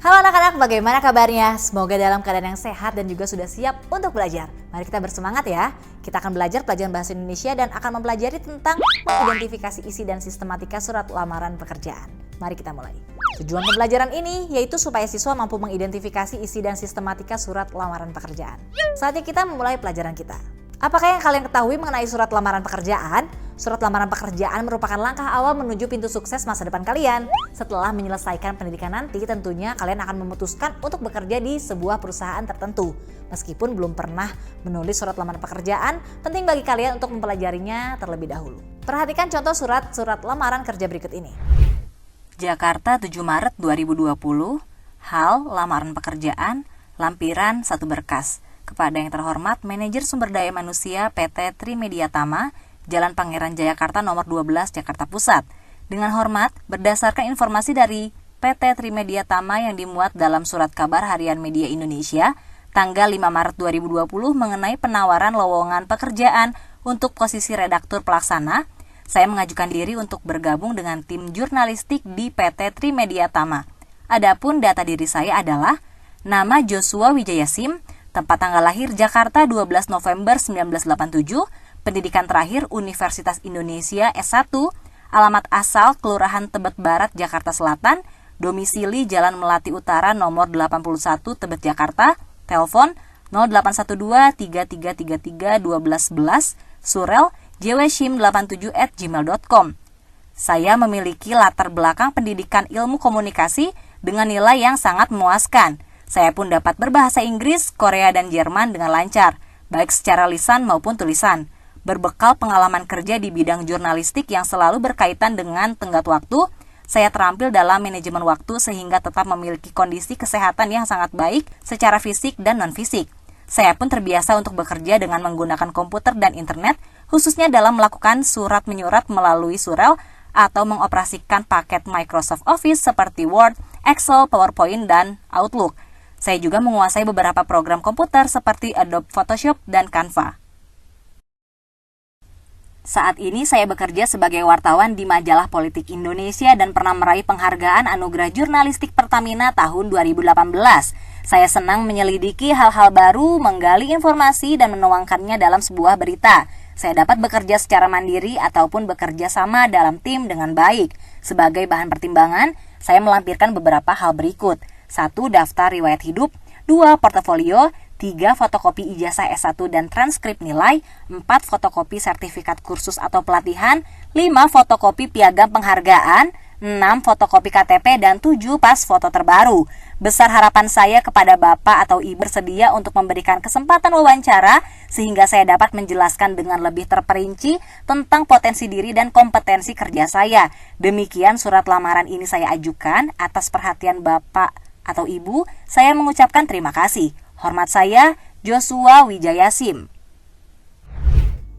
Halo anak-anak, bagaimana kabarnya? Semoga dalam keadaan yang sehat dan juga sudah siap untuk belajar. Mari kita bersemangat ya. Kita akan belajar pelajaran bahasa Indonesia dan akan mempelajari tentang mengidentifikasi isi dan sistematika surat lamaran pekerjaan. Mari kita mulai. Tujuan pembelajaran ini yaitu supaya siswa mampu mengidentifikasi isi dan sistematika surat lamaran pekerjaan. Saatnya kita memulai pelajaran kita. Apakah yang kalian ketahui mengenai surat lamaran pekerjaan? Surat lamaran pekerjaan merupakan langkah awal menuju pintu sukses masa depan kalian. Setelah menyelesaikan pendidikan nanti, tentunya kalian akan memutuskan untuk bekerja di sebuah perusahaan tertentu. Meskipun belum pernah menulis surat lamaran pekerjaan, penting bagi kalian untuk mempelajarinya terlebih dahulu. Perhatikan contoh surat lamaran kerja berikut ini. Jakarta 7 Maret 2020, hal lamaran pekerjaan, lampiran 1 berkas. Kepada yang terhormat Manajer Sumber Daya Manusia PT Trimedia Tama, Jalan Pangeran Jayakarta nomor 12 Jakarta Pusat. Dengan hormat, berdasarkan informasi dari PT Trimedia Tama yang dimuat dalam Surat Kabar Harian Media Indonesia, tanggal 5 Maret 2020 mengenai penawaran lowongan pekerjaan untuk posisi redaktur pelaksana, saya mengajukan diri untuk bergabung dengan tim jurnalistik di PT Trimedia Tama. Adapun data diri saya adalah nama Joshua Wijayasim, tempat tanggal lahir Jakarta 12 November 1987, pendidikan terakhir Universitas Indonesia S1, alamat asal Kelurahan Tebet Barat, Jakarta Selatan, domisili Jalan Melati Utara nomor 81 Tebet, Jakarta, telepon 0812-3333-1211, surel jwshim87@gmail.com. Saya memiliki latar belakang pendidikan ilmu komunikasi dengan nilai yang sangat memuaskan. Saya pun dapat berbahasa Inggris, Korea, dan Jerman dengan lancar, baik secara lisan maupun tulisan. Berbekal pengalaman kerja di bidang jurnalistik yang selalu berkaitan dengan tenggat waktu, saya terampil dalam manajemen waktu sehingga tetap memiliki kondisi kesehatan yang sangat baik secara fisik dan non-fisik. Saya pun terbiasa untuk bekerja dengan menggunakan komputer dan internet, khususnya dalam melakukan surat menyurat melalui surel atau mengoperasikan paket Microsoft Office seperti Word, Excel, PowerPoint, dan Outlook. Saya juga menguasai beberapa program komputer seperti Adobe Photoshop dan Canva. Saat ini saya bekerja sebagai wartawan di Majalah Politik Indonesia dan pernah meraih penghargaan Anugerah Jurnalistik Pertamina tahun 2018. Saya senang menyelidiki hal-hal baru, menggali informasi, dan menuangkannya dalam sebuah berita. Saya dapat bekerja secara mandiri ataupun bekerja sama dalam tim dengan baik. Sebagai bahan pertimbangan, saya melampirkan beberapa hal berikut. 1. Daftar riwayat hidup. 2. Portofolio. 3. Fotokopi ijazah S1 dan transkrip nilai. 4. Fotokopi sertifikat kursus atau pelatihan. 5. Fotokopi piagam penghargaan. 6. Fotokopi KTP. Dan 7. Pas foto terbaru. Besar harapan saya kepada Bapak atau Ibu bersedia untuk memberikan kesempatan wawancara sehingga saya dapat menjelaskan dengan lebih terperinci tentang potensi diri dan kompetensi kerja saya. Demikian surat lamaran ini saya ajukan. Atas perhatian Bapak atau Ibu, saya mengucapkan terima kasih. Hormat saya, Joshua Wijayasim.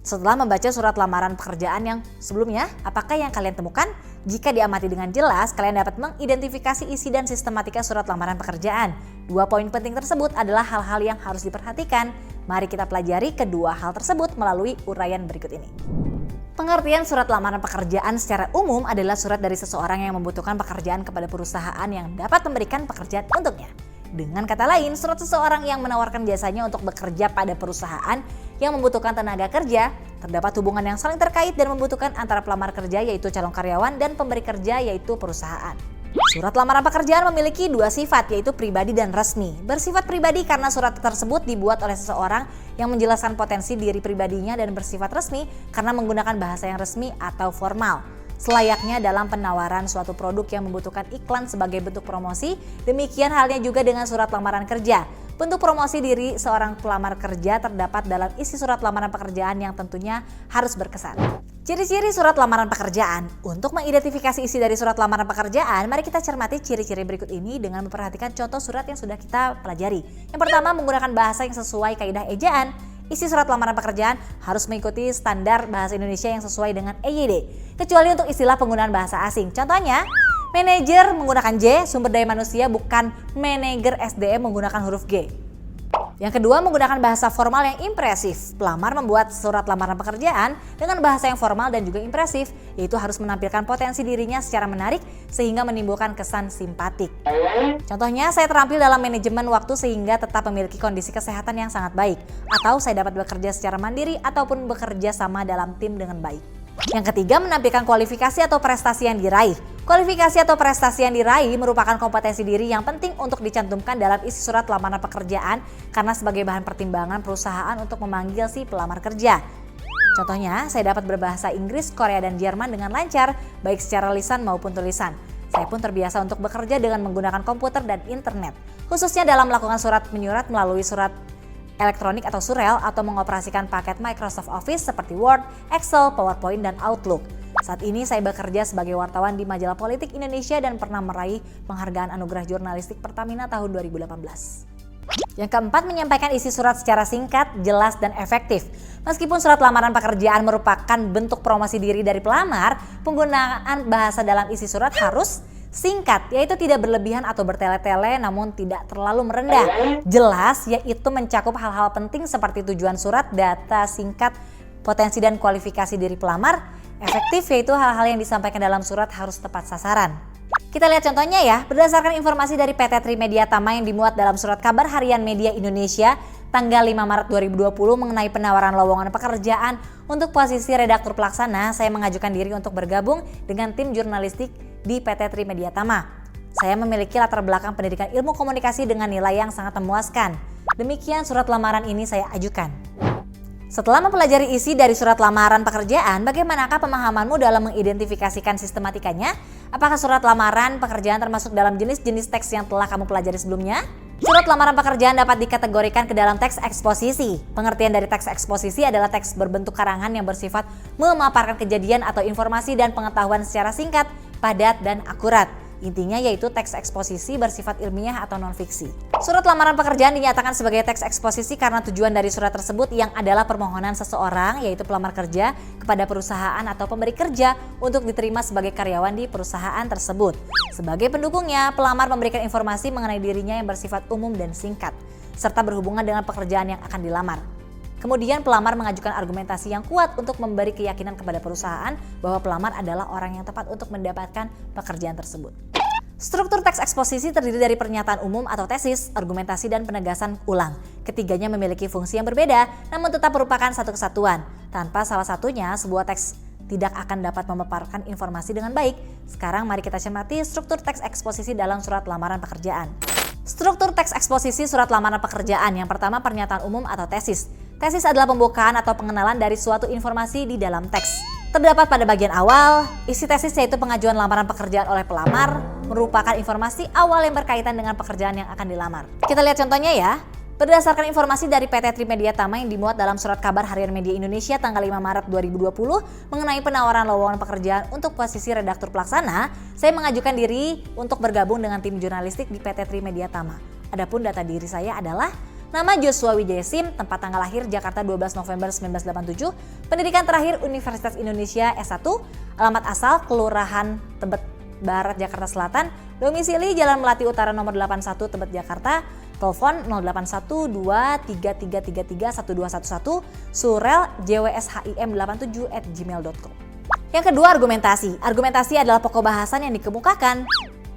Setelah membaca surat lamaran pekerjaan yang sebelumnya, apakah yang kalian temukan? Jika diamati dengan jelas, kalian dapat mengidentifikasi isi dan sistematika surat lamaran pekerjaan. 2 poin penting tersebut adalah hal-hal yang harus diperhatikan. Mari kita pelajari kedua hal tersebut melalui uraian berikut ini. Pengertian surat lamaran pekerjaan secara umum adalah surat dari seseorang yang membutuhkan pekerjaan kepada perusahaan yang dapat memberikan pekerjaan untuknya. Dengan kata lain, surat seseorang yang menawarkan jasanya untuk bekerja pada perusahaan yang membutuhkan tenaga kerja. Terdapat hubungan yang saling terkait dan membutuhkan antara pelamar kerja yaitu calon karyawan dan pemberi kerja yaitu perusahaan. Surat lamaran pekerjaan memiliki 2 sifat yaitu pribadi dan resmi. Bersifat pribadi karena surat tersebut dibuat oleh seseorang yang menjelaskan potensi diri pribadinya, dan bersifat resmi karena menggunakan bahasa yang resmi atau formal. Selayaknya dalam penawaran suatu produk yang membutuhkan iklan sebagai bentuk promosi, demikian halnya juga dengan surat lamaran kerja. Bentuk promosi diri seorang pelamar kerja terdapat dalam isi surat lamaran pekerjaan yang tentunya harus berkesan. Ciri-ciri surat lamaran pekerjaan. Untuk mengidentifikasi isi dari surat lamaran pekerjaan, mari kita cermati ciri-ciri berikut ini dengan memperhatikan contoh surat yang sudah kita pelajari. Yang pertama, menggunakan bahasa yang sesuai kaidah ejaan. Isi surat lamaran pekerjaan harus mengikuti standar bahasa Indonesia yang sesuai dengan EYD, kecuali untuk istilah penggunaan bahasa asing. Contohnya, manajer menggunakan J, sumber daya manusia bukan manager SDM menggunakan huruf G. Yang kedua, menggunakan bahasa formal yang impresif. Pelamar membuat surat lamaran pekerjaan dengan bahasa yang formal dan juga impresif, yaitu harus menampilkan potensi dirinya secara menarik sehingga menimbulkan kesan simpatik. Contohnya, saya terampil dalam manajemen waktu sehingga tetap memiliki kondisi kesehatan yang sangat baik, atau saya dapat bekerja secara mandiri ataupun bekerja sama dalam tim dengan baik. Yang ketiga, menampilkan kualifikasi atau prestasi yang diraih. Kualifikasi atau prestasi yang diraih merupakan kompetensi diri yang penting untuk dicantumkan dalam isi surat lamaran pekerjaan karena sebagai bahan pertimbangan perusahaan untuk memanggil si pelamar kerja. Contohnya, saya dapat berbahasa Inggris, Korea, dan Jerman dengan lancar, baik secara lisan maupun tulisan. Saya pun terbiasa untuk bekerja dengan menggunakan komputer dan internet, khususnya dalam melakukan surat menyurat melalui surat elektronik atau surel atau mengoperasikan paket Microsoft Office seperti Word, Excel, PowerPoint, dan Outlook. Saat ini saya bekerja sebagai wartawan di Majalah Politik Indonesia dan pernah meraih penghargaan Anugerah Jurnalistik Pertamina tahun 2018. Yang keempat, menyampaikan isi surat secara singkat, jelas, dan efektif. Meskipun surat lamaran pekerjaan merupakan bentuk promosi diri dari pelamar, penggunaan bahasa dalam isi surat harus singkat, yaitu tidak berlebihan atau bertele-tele namun tidak terlalu merendah. Jelas, yaitu mencakup hal-hal penting seperti tujuan surat, data singkat, potensi dan kualifikasi diri pelamar. Efektif, yaitu hal-hal yang disampaikan dalam surat harus tepat sasaran. Kita lihat contohnya ya, berdasarkan informasi dari PT Trimedia Tama yang dimuat dalam surat kabar harian Media Indonesia tanggal 5 Maret 2020 mengenai penawaran lowongan pekerjaan untuk posisi redaktur pelaksana, saya mengajukan diri untuk bergabung dengan tim jurnalistik di PT Trimedia Tama. Saya memiliki latar belakang pendidikan ilmu komunikasi dengan nilai yang sangat memuaskan. Demikian surat lamaran ini saya ajukan. Setelah mempelajari isi dari surat lamaran pekerjaan, bagaimanakah pemahamanmu dalam mengidentifikasikan sistematikanya? Apakah surat lamaran pekerjaan termasuk dalam jenis-jenis teks yang telah kamu pelajari sebelumnya? Surat lamaran pekerjaan dapat dikategorikan ke dalam teks eksposisi. Pengertian dari teks eksposisi adalah teks berbentuk karangan yang bersifat memaparkan kejadian atau informasi dan pengetahuan secara singkat, padat, dan akurat. Intinya yaitu teks eksposisi bersifat ilmiah atau non-fiksi. Surat lamaran pekerjaan dinyatakan sebagai teks eksposisi karena tujuan dari surat tersebut yang adalah permohonan seseorang, yaitu pelamar kerja, kepada perusahaan atau pemberi kerja untuk diterima sebagai karyawan di perusahaan tersebut. Sebagai pendukungnya, pelamar memberikan informasi mengenai dirinya yang bersifat umum dan singkat, serta berhubungan dengan pekerjaan yang akan dilamar. Kemudian pelamar mengajukan argumentasi yang kuat untuk memberi keyakinan kepada perusahaan bahwa pelamar adalah orang yang tepat untuk mendapatkan pekerjaan tersebut. Struktur teks eksposisi terdiri dari pernyataan umum atau tesis, argumentasi, dan penegasan ulang. Ketiganya memiliki fungsi yang berbeda, namun tetap merupakan satu kesatuan. Tanpa salah satunya, sebuah teks tidak akan dapat memaparkan informasi dengan baik. Sekarang mari kita cermati struktur teks eksposisi dalam surat lamaran pekerjaan. Struktur teks eksposisi surat lamaran pekerjaan. Yang pertama, pernyataan umum atau tesis. Tesis adalah pembukaan atau pengenalan dari suatu informasi di dalam teks. Terdapat pada bagian awal, isi tesis yaitu pengajuan lamaran pekerjaan oleh pelamar, merupakan informasi awal yang berkaitan dengan pekerjaan yang akan dilamar. Kita lihat contohnya ya. Berdasarkan informasi dari PT Trimedia Tama yang dimuat dalam surat kabar harian Media Indonesia tanggal 5 Maret 2020 mengenai penawaran lowongan pekerjaan untuk posisi redaktur pelaksana, saya mengajukan diri untuk bergabung dengan tim jurnalistik di PT Trimedia Tama. Adapun data diri saya adalah nama Joshua Wijayasim, tempat tanggal lahir Jakarta 12 November 1987, pendidikan terakhir Universitas Indonesia S1, alamat asal Kelurahan Tebet Barat Jakarta Selatan, domisili Jalan Melati Utara nomor 81 Tebet Jakarta, telepon 081233331211, surel jwshim87@gmail.com. Yang kedua, argumentasi. Argumentasi adalah pokok bahasan yang dikemukakan.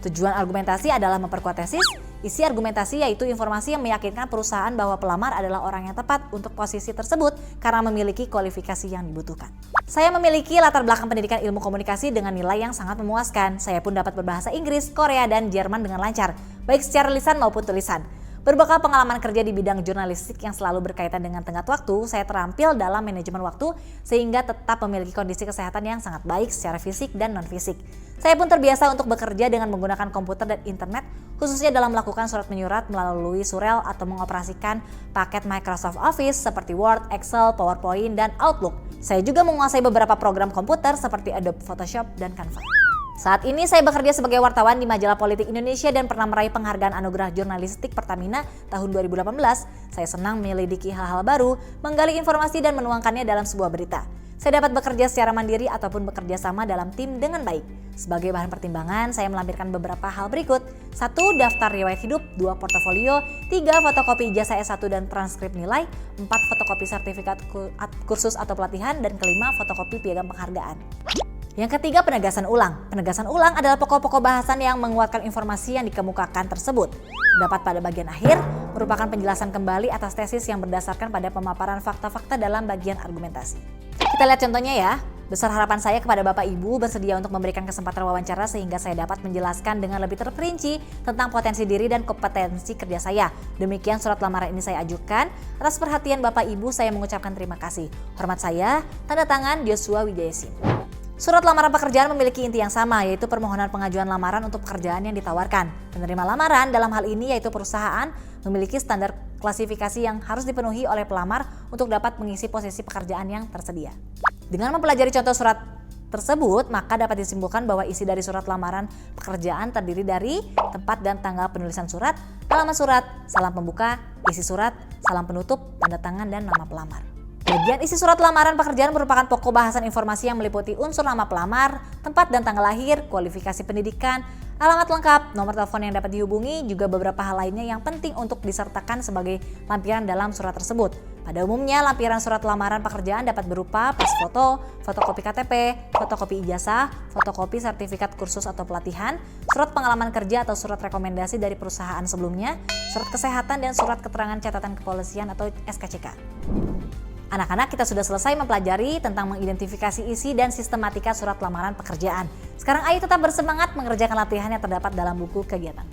Tujuan argumentasi adalah memperkuat tesis. Isi argumentasi yaitu informasi yang meyakinkan perusahaan bahwa pelamar adalah orang yang tepat untuk posisi tersebut karena memiliki kualifikasi yang dibutuhkan. Saya memiliki latar belakang pendidikan ilmu komunikasi dengan nilai yang sangat memuaskan. Saya pun dapat berbahasa Inggris, Korea, dan Jerman dengan lancar, baik secara lisan maupun tulisan. Berbekal pengalaman kerja di bidang jurnalistik yang selalu berkaitan dengan tenggat waktu, saya terampil dalam manajemen waktu sehingga tetap memiliki kondisi kesehatan yang sangat baik secara fisik dan non-fisik. Saya pun terbiasa untuk bekerja dengan menggunakan komputer dan internet, khususnya dalam melakukan surat menyurat melalui surel atau mengoperasikan paket Microsoft Office seperti Word, Excel, PowerPoint, dan Outlook. Saya juga menguasai beberapa program komputer seperti Adobe Photoshop dan Canva. Saat ini saya bekerja sebagai wartawan di Majalah Politik Indonesia dan pernah meraih penghargaan Anugerah Jurnalistik Pertamina tahun 2018. Saya senang menyelidiki hal-hal baru, menggali informasi dan menuangkannya dalam sebuah berita. saya dapat bekerja secara mandiri ataupun bekerja sama dalam tim dengan baik. Sebagai bahan pertimbangan, saya melampirkan beberapa hal berikut. 1. Daftar riwayat hidup. 2. Portofolio. 3. Fotokopi ijazah S1 dan transkrip nilai. 4. Fotokopi sertifikat kursus atau pelatihan. Dan kelima, fotokopi piagam penghargaan. Yang ketiga, penegasan ulang. Penegasan ulang adalah pokok-pokok bahasan yang menguatkan informasi yang dikemukakan tersebut. Terdapat pada bagian akhir, merupakan penjelasan kembali atas tesis yang berdasarkan pada pemaparan fakta-fakta dalam bagian argumentasi. Kita lihat contohnya ya. Besar harapan saya kepada Bapak Ibu bersedia untuk memberikan kesempatan wawancara sehingga saya dapat menjelaskan dengan lebih terperinci tentang potensi diri dan kompetensi kerja saya. Demikian surat lamaran ini saya ajukan. Atas perhatian Bapak Ibu saya mengucapkan terima kasih. Hormat saya, tanda tangan Joshua Wijayasin. Surat lamaran pekerjaan memiliki inti yang sama, yaitu permohonan pengajuan lamaran untuk pekerjaan yang ditawarkan. Penerima lamaran dalam hal ini yaitu perusahaan memiliki standar klasifikasi yang harus dipenuhi oleh pelamar untuk dapat mengisi posisi pekerjaan yang tersedia. Dengan mempelajari contoh surat tersebut, maka dapat disimpulkan bahwa isi dari surat lamaran pekerjaan terdiri dari tempat dan tanggal penulisan surat, halaman surat, salam pembuka, isi surat, salam penutup, tanda tangan, dan nama pelamar. Bagian isi surat lamaran pekerjaan merupakan pokok bahasan informasi yang meliputi unsur nama pelamar, tempat dan tanggal lahir, kualifikasi pendidikan, alamat lengkap, nomor telepon yang dapat dihubungi, juga beberapa hal lainnya yang penting untuk disertakan sebagai lampiran dalam surat tersebut. Pada umumnya, lampiran surat lamaran pekerjaan dapat berupa pas foto, fotokopi KTP, fotokopi ijazah, fotokopi sertifikat kursus atau pelatihan, surat pengalaman kerja atau surat rekomendasi dari perusahaan sebelumnya, surat kesehatan, dan surat keterangan catatan kepolisian atau SKCK. Anak-anak, kita sudah selesai mempelajari tentang mengidentifikasi isi dan sistematika surat lamaran pekerjaan. Sekarang ayo tetap bersemangat mengerjakan latihan yang terdapat dalam buku kegiatan.